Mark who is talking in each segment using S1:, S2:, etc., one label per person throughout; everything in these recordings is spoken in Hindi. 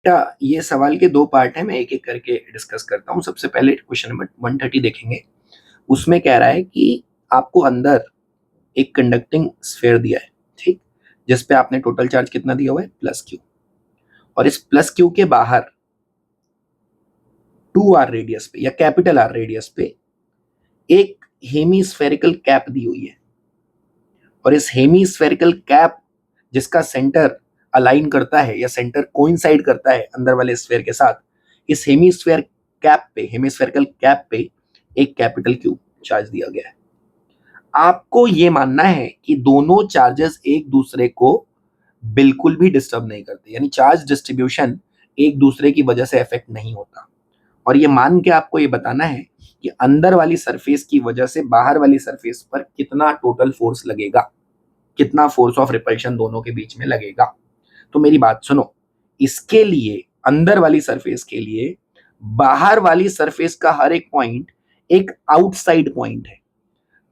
S1: बेटा ये सवाल के दो पार्ट हैं, मैं एक एक करके डिस्कस करता हूँ। सबसे पहले क्वेश्चन नंबर 130 देखेंगे। उसमें कह रहा है कि आपको अंदर एक कंडक्टिंग स्फीयर दिया है, ठीक, जिस पे आपने टोटल चार्ज कितना दिया हुआ है, प्लस क्यू, और इस प्लस क्यू के बाहर 2r रेडियस पे या कैपिटल R रेडियस पे एक हेमीस्फेरिकल कैप दी हुई है, और इस हेमीस्फेरिकल कैप जिसका सेंटर अलाइन करता है या सेंटर कोइंसाइड करता है अंदर वाले स्फीयर के साथ, इस हेमीस्फेरिकल कैप पे एक कैपिटल क्यू चार्ज दिया गया है। आपको ये मानना है कि दोनों चार्जेस एक दूसरे को बिल्कुल भी डिस्टर्ब नहीं करते, यानी चार्ज डिस्ट्रीब्यूशन एक दूसरे की वजह से इफेक्ट नहीं होता, और ये मान के आपको ये बताना है कि अंदर वाली सरफेस की वजह से बाहर वाली सरफेस पर कितना टोटल फोर्स लगेगा, कितना फोर्स ऑफ रिपल्शन दोनों के बीच में लगेगा। तो मेरी बात सुनो, इसके लिए अंदर वाली सरफेस के लिए बाहर वाली सरफेस का हर एक पॉइंट एक आउटसाइड पॉइंट है,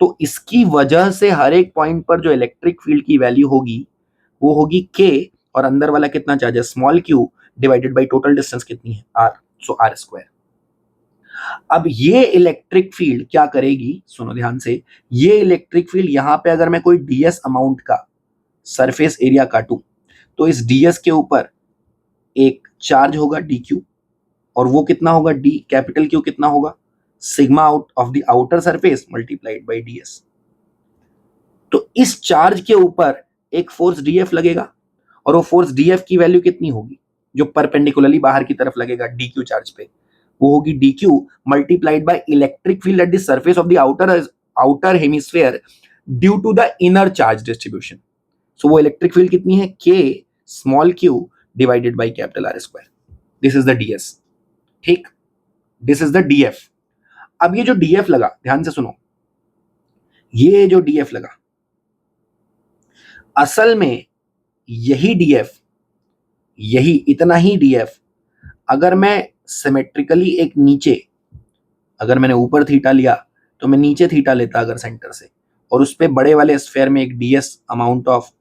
S1: तो इसकी वजह से हर एक पॉइंट पर जो इलेक्ट्रिक फील्ड की वैल्यू होगी वो होगी के, और अंदर वाला कितना चार्ज है, small q, divided by total distance कितनी है, आर, सो आर स्क्वायर। अब ये इलेक्ट्रिक फील्ड क्या करेगी, सुनो ध्यान से, ये इलेक्ट्रिक फील्ड यहां पे अगर मैं कोई डीएस अमाउंट का सरफेस एरिया काटूं, तो इस डीएस के ऊपर एक चार्ज होगा डी क्यू, और वो कितना होगा, डी कैपिटल क्यू कितना होगा, sigma out of the outer surface multiplied by DS. तो इस चार्ज के ऊपर एक फोर्स डीएफ लगेगा, और वो फोर्स डीएफ की वैल्यू कितनी होगी, जो परपेंडिकुलरली बाहर की तरफ लगेगा डी क्यू चार्ज पे, वो होगी d q multiplied by electric field at the surface of the outer hemisphere due to the inner charge distribution. So वो इलेक्ट्रिक फील्ड कितनी है, k small q divided by capital R square. This is the d s, ठीक, दिस इज द डीएफ। अब ये जो डीएफ लगा, ध्यान से सुनो, ये जो डीएफ लगा, असल में यही डीएफ, यही इतना ही डीएफ अगर मैं सिमेट्रिकली एक नीचे, अगर मैंने ऊपर थीटा लिया तो मैं नीचे थीटा लेता अगर सेंटर से, और उस पे बड़े वाले स्फीयर में एक डीएस अमाउंट ऑफ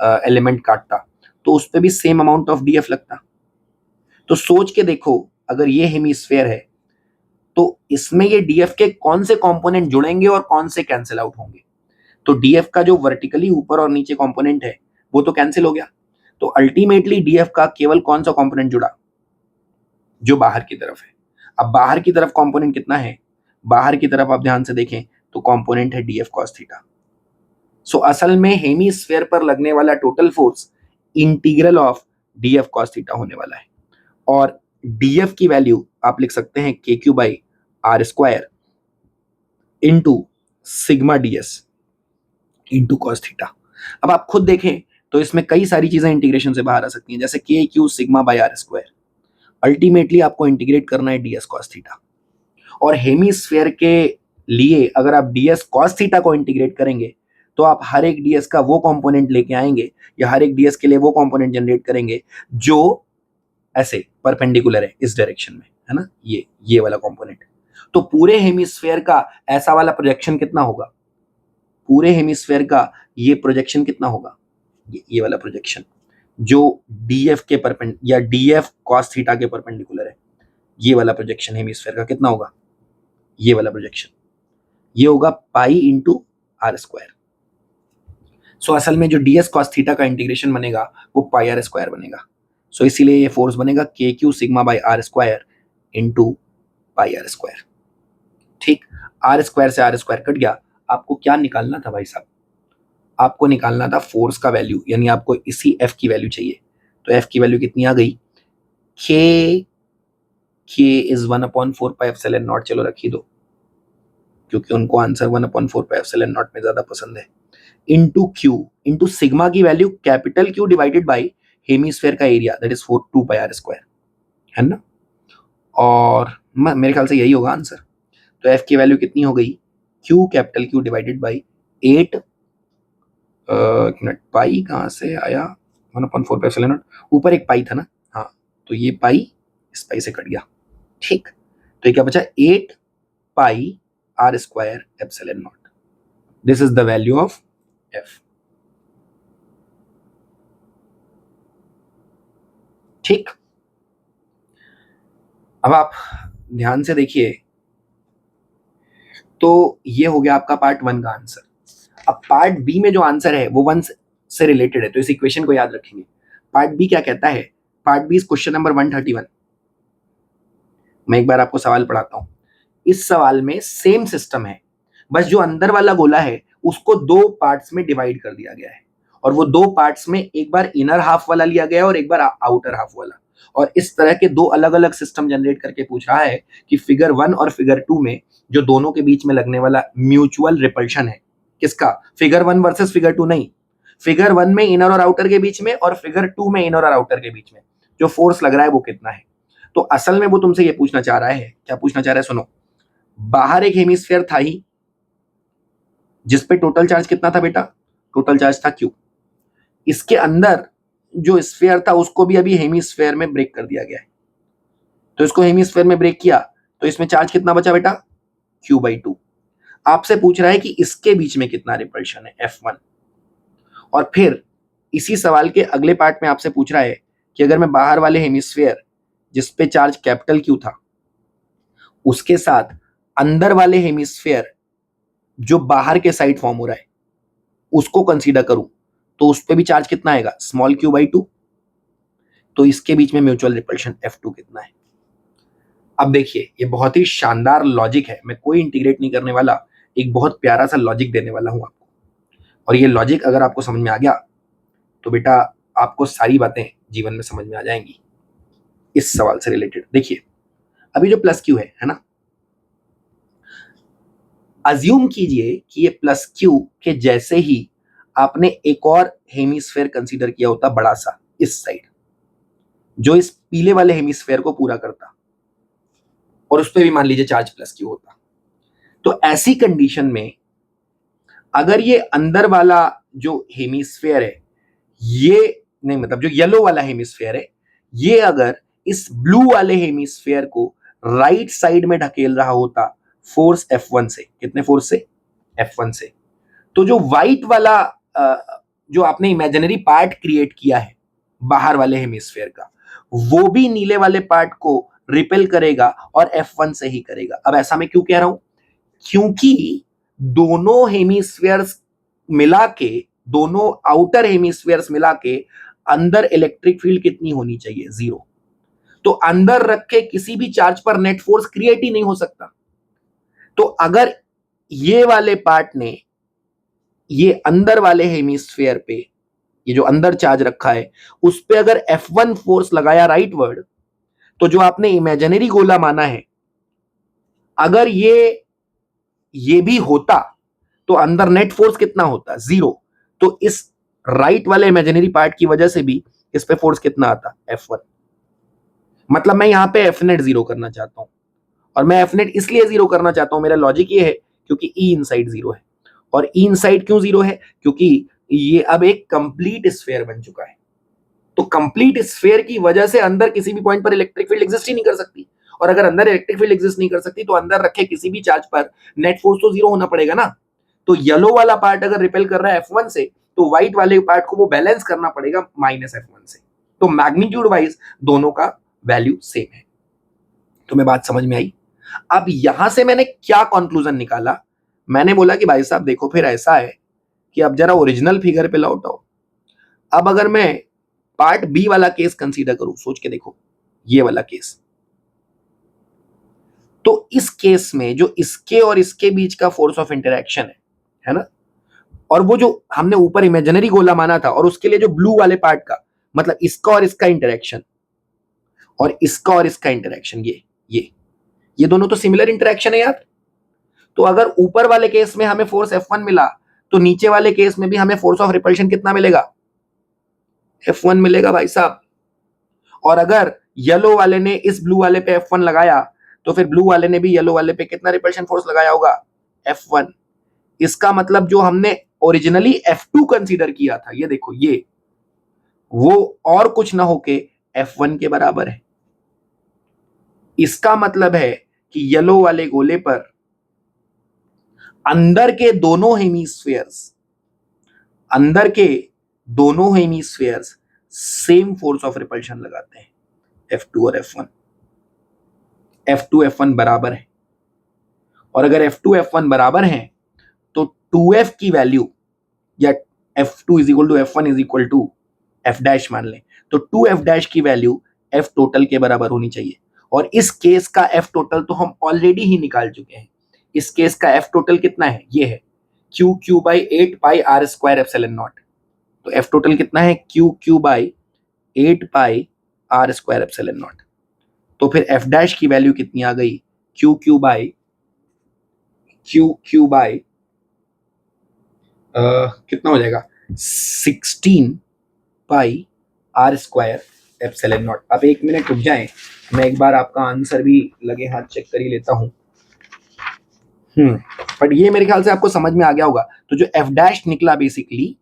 S1: एलिमेंट काटता, तो उस पे भी सेम अमाउंट ऑफ डीएफ लगता। तो सोच के देखो, अगर ये हेमिस्फीयर है तो इसमें ये डीएफ के कौन से कंपोनेंट जुड़ेंगे और कौन से कैंसिल आउट होंगे। तो डीएफ का जो वर्टिकली ऊपर और नीचे कंपोनेंट है वो तो कैंसिल हो गया, तो अल्टीमेटली डीएफ का केवल कौन सा कंपोनेंट जुड़ा, जो बाहर की तरफ है। अब बाहर की तरफ कंपोनेंट कितना है, बाहर की तरफ आप ध्यान से देखें तो कंपोनेंट है डीएफ कॉस थीटा। सो असल में हेमिस्फीयर पर लगने वाला total force integral of DF cos theta होने वाला है, और डीएफ की वैल्यू आप लिख सकते हैं k q by r square into sigma ds into cos theta. अब आप खुद देखें तो इसमें कई सारी चीजें इंटीग्रेशन से बाहर आ सकती हैं, जैसे k q sigma by r square, ultimately आपको इंटीग्रेट करना है डीएस कॉस थीटा, और हेमिस्फीयर के लिए अगर आप डीएस कॉस थीटा को इंटीग्रेट करेंगे तो आप हर एक डीएस का वो कंपोनेंट लेके आएंगे, या हर एक डीएस के लिए वो कंपोनेंट जनरेट करेंगे जो ऐसे परपेंडिकुलर है इस डायरेक्शन में, है ना, ये वाला कंपोनेंट। तो पूरे हेमिस्फीयर का ऐसा वाला प्रोजेक्शन कितना होगा, पूरे हेमिस्फीयर का ये प्रोजेक्शन कितना होगा, ये वाला प्रोजेक्शन जो डीएफ के या डीएफ कॉस थीटा के परपेंडिकुलर है, ये वाला प्रोजेक्शन हेमिस्फीयर का कितना होगा, ये वाला प्रोजेक्शन, ये होगा पाई इंटू आर स्क्वायर। सो असल में जो डीएस कॉस थीटा का इंटीग्रेशन बनेगा वो पाई आर स्क्वायर बनेगा। सो इसीलिए ये फोर्स बनेगा k q sigma by r square into pi are square, ठीक। आर स्क्वायर से आर स्क्वायर कट गया, आपको क्या निकालना था भाई साहब, आपको निकालना था फोर्स का वैल्यू, यानी आपको इसी एफ की वैल्यू चाहिए। तो एफ की वैल्यू कितनी आ गई, के इज 1/4 पाई एप्सिलॉन नॉट, चलो रखी दो क्योंकि उनको आंसर 1/4 पाई एप्सिलॉन नॉट में ज्यादा पसंद है, इंटू क्यू इंटू सिग्मा की value capital Q divided by hemisphere का area, that is 2 pi are square, है ना, और मेरे ख्याल से यही होगा आंसर। तो एफ की वैल्यू कितनी हो गई, Q capital Q divided by 8, एक मिनट, पाई कहाँ से आया, 1/4 पाई एप्सिलॉन नॉट, ऊपर एक पाई था ना, हाँ, तो ये पाई इस पाई से कट गया, ठीक। तो ये क्या बचा, 8 pi are square epsilon naught. This is the value of F, ठीक। अब आप ध्यान से देखिए, तो ये हो गया आपका पार्ट 1 का आंसर। अब पार्ट बी में जो आंसर है वो 1 से रिलेटेड है, तो इस इक्वेशन को याद रखेंगे। पार्ट बी क्या कहता है? Part B is question number 131। मैं एक बार आपको सवाल पढ़ाता हूं। इस सवाल में सेम सिस्टम है, बस जो अंदर वाला गोला है उसको दो पार्ट्स में डिवाइड कर दिया गया है, और वो दो पार्ट्स में एक बार इनर हाफ वाला लिया गया है और एक बार आउटर हाफ वाला। और इस तरह के दो अलग अलग सिस्टम जनरेट करके पूछ रहा है कि फिगर 1 और फिगर 2 में जो दोनों के बीच में लगने वाला म्यूचुअल रिपल्शन है, किसका? फिगर 1 वर्सेस फिगर 2 नहीं, फिगर 1 में इनर और आउटर के बीच में और फिगर 2 में इनर और आउटर के बीच में जो फोर्स लग रहा है वो कितना है। तो असल में वो तुमसे ये पूछना चाह रहा है, क्या पूछना चाह रहा है सुनो। बाहर एक हेमिस्फीयर था ही जिस पे टोटल चार्ज कितना था बेटा? टोटल चार्ज था Q। इसके अंदर जो स्फीयर था उसको भी अभी हेमिस्फीयर में ब्रेक कर दिया गया है, तो इसको हेमिस्फीयर में ब्रेक किया तो इसमें चार्ज कितना बचा बेटा? Q/2। आपसे पूछ रहा है कि इसके बीच में कितना रिपल्शन है, F1। और फिर इसी सवाल के अगले पार्ट में आपसे पूछ रहा है कि अगर मैं बाहर वाले हेमिस्फीयर जिस पे चार्ज कैपिटल Q था उसके साथ अंदर वाले हेमिस्फीयर जो बाहर के साइड फॉर्म हो रहा है उसको कंसीडर करूं तो उस पे भी चार्ज कितना आएगा? Small Q/2। तो इसके बीच में म्यूचुअल रिपल्शन F2 कितना है? अब देखिए, ये बहुत ही शानदार लॉजिक है, मैं कोई इंटीग्रेट नहीं करने वाला, एक बहुत प्यारा सा लॉजिक देने वाला हूं आपको। और ये लॉजिक अगर आपको समझ में आ गया तो बेटा आपको सारी बातें जीवन में समझ में आ जाएंगी। इस सवाल से रिलेटेड देखिए, अभी जो प्लस क्यू है ना, अज्यूम कीजिए कि ये प्लस क्यू के जैसे ही आपने एक और हेमिस्फेयर कंसीडर किया होता, बड़ा सा इस साइड, जो इस पीले वाले हेमिस्फेयर को पूरा करता, और उस पर भी मान लीजिए चार्ज प्लस क्यू होता। तो ऐसी कंडीशन में अगर ये अंदर वाला जो हेमिस्फेयर है, ये नहीं, मतलब जो येलो वाला हेमिस्फेयर है, ये अगर इस ब्लू वाले हेमिस्फेयर को राइट साइड में ढकेल रहा होता फोर्स F1 से, कितने फोर्स से? F1 से, तो जो व्हाइट वाला जो आपने इमेजिनरी पार्ट क्रिएट किया है बाहर वाले हेमिस्फेयर का, वो भी नीले वाले पार्ट को रिपेल करेगा और F1 से ही करेगा। अब ऐसा मैं क्यों कह रहा हूं? क्योंकि दोनों हेमिस्फीयर्स मिला के, दोनों आउटर हेमिस्फीयर्स मिला के अंदर इलेक्ट्रिक फील्ड कितनी होनी चाहिए? 0। तो अंदर रख के किसी भी चार्ज पर नेट फोर्स क्रिएट ही नहीं हो सकता। तो अगर ये वाले पार्ट ने ये अंदर वाले हेमिस्फीयर पे, ये जो अंदर चार्ज रखा है उस पे अगर F1 फोर्स लगाया राइट वर्ड, तो जो आपने इमेजिनरी गोला माना है, अगर ये भी होता तो अंदर नेट फोर्स कितना होता? 0। तो इस राइट वाले इमेजिनरी पार्ट की वजह से भी इस पे फोर्स कितना आता? F1। मतलब मैं यहां पे Fnet 0 करना चाहता हूं, और मैं Fnet इसलिए 0 करना चाहता हूं, मेरा लॉजिक ये है क्योंकि E इनसाइड 0 है। और E इनसाइड क्यों 0 है? क्योंकि ये अब एक कंप्लीट स्फीयर बन चुका है। तो कंप्लीट स्फीयर की वजह से अंदर किसी भी पॉइंट पर इलेक्ट्रिक फील्ड एग्जिस्ट ही नहीं कर सकती, और अगर अंदर इलेक्ट्रिक फील्ड एग्जिस्ट नहीं कर सकती तो अंदर रखे किसी भी चार्ज पर नेट फोर्स तो 0 होना पड़ेगा ना। तो येलो वाला पार्ट अगर रिपेल कर रहा है F1 से, तो व्हाइट वाले पार्ट को वो बैलेंस करना पड़ेगा -F1 से। तो मैग्नीट्यूड वाइज दोनों का वैल्यू सेम है। तुम्हें बात समझ में आई? अब यहां से मैंने क्या कंक्लूजन निकाला? मैंने बोला कि भाई साहब देखो, फिर ऐसा है कि अब जरा ओरिजिनल फिगर पे लौट आओ। अब अगर मैं पार्ट बी वाला केस कंसीडर करूं, सोच के देखो, ये वाला केस, तो इस केस में जो इसके और इसके बीच का फोर्स ऑफ इंटरेक्शन है ना, और वो जो हमने ऊपर इमेजिनरी गोला माना था, और उसके लिए जो ब्लू वाले पार्ट का, मतलब इसका और इसका इंटरेक्शन, और इसका और इसका इंटरेक्शन, ये दोनों तो सिमिलर इंटरेक्शन है यार। तो अगर ऊपर वाले केस में हमें फोर्स F1 मिला, तो नीचे वाले केस में भी हमें फोर्स ऑफ रिपल्शन कितना मिलेगा? F1 मिलेगा भाई साहब। और अगर येलो वाले ने इस ब्लू वाले पे F1 लगाया, तो फिर ब्लू वाले ने भी येलो वाले पे कितना रिपल्शन फोर्स लगाया होगा? F1। इसका मतलब जो हमने ओरिजिनली F2 कंसीडर किया था, ये देखो, ये वो और कुछ ना होके F1 के बराबर है। इसका मतलब है कि येलो वाले गोले पर अंदर के दोनों hemispheres same force of repulsion लगाते हैं, F2 और F1। F2 F1 बराबर है, और अगर F2 F1 बराबर है तो 2F की वैल्यू या F2 is equal to F1 is equal to F dash मान लें, तो 2F डैश की वैल्यू F टोटल के बराबर होनी चाहिए। और इस केस का F टोटल तो हम ऑलरेडी ही निकाल चुके हैं। इस केस का F टोटल कितना है, ये है QQ by 8 pi are square epsilon naught. तो F टोटल कितना है, QQ by 8 pi are square epsilon naught. तो फिर F डैश की वैल्यू कितनी आ गई, QQ बाई कितना हो जाएगा 16 pi are square epsilon not. अब 1 मिनट रुक जाएं, मैं एक बार आपका आंसर भी लगे हाथ चेक कर ही लेता हूं। बट ये मेरे ख्याल से आपको समझ में आ गया होगा। तो जो एफ डैश निकला बेसिकली,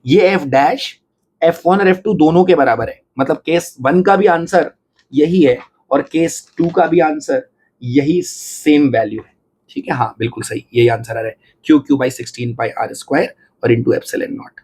S1: ये एफ डैश F1 और F2 दोनों के बराबर है। मतलब केस 1 का भी आंसर यही है और केस 2 का भी आंसर यही सेम वैल्यू है। ठीक है, हाँ बिल्कुल सही, यही आंसर आ रहा है, QQ by 16 pi are square और इंटू एप्सिलॉन नॉट।